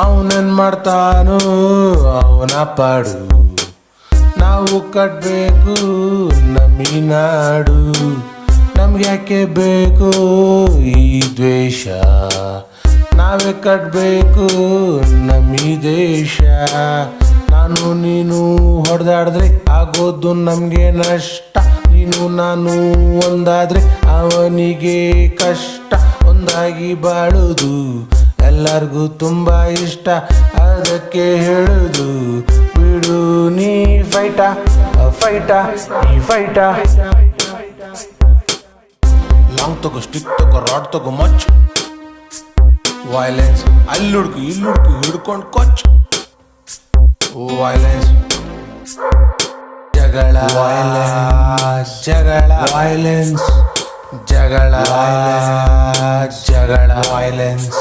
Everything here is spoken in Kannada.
ಅವನೇನ್ ಮಾಡ್ತಾನೋ ಅವನ ಪಾಡು. ನಾವು ಕಟ್ಬೇಕು ನಮ್ಮಿ ನಾಡು. ನಮ್ಗ್ಯಾಕೆ ಬೇಕು ಈ ದ್ವೇಷ, ನಾವೇ ಕಟ್ಬೇಕು ನಮ್ಮಿ ದೇಶ. ನಾನು ನೀನು ಹೊಡೆದಾಡಿದ್ರೆ ಆಗೋದು ನಮ್ಗೆ ನಷ್ಟ. ನೀನು ನಾನು ಒಂದಾದ್ರೆ ಅವನಿಗೆ ಕಷ್ಟ. ಒಂದಾಗಿ ಬಾಳುದು ಎಲ್ಲರಿಗೂ ತುಂಬಾ ಇಷ್ಟ. ಅದಕ್ಕೆ ಹೇಳುದು ಬಿಡು ನೀ ಫೈಟ ಫೈಟ ನೀ ಫೈಟ. ಲಾಂಗ್ ತಗೋ, ಸ್ಟಿಕ್ ತಗೋ, ರಾಡ್ ತಗೋ, ಮಚ್ ವೈಲೆನ್ಸ್. ಅಲ್ಲಿ ಹುಡುಕು ಇಲ್ಲಿ ಹುಡುಕು ಹಿಡ್ಕೊಂಡು ಕೊಚ್ ವೈಲೆನ್ಸ್. ಜಗಳ ಜಗಳ ವೈಲೆನ್ಸ್, ಜಗಳ ಜಗಳ ವೈಲೆನ್ಸ್.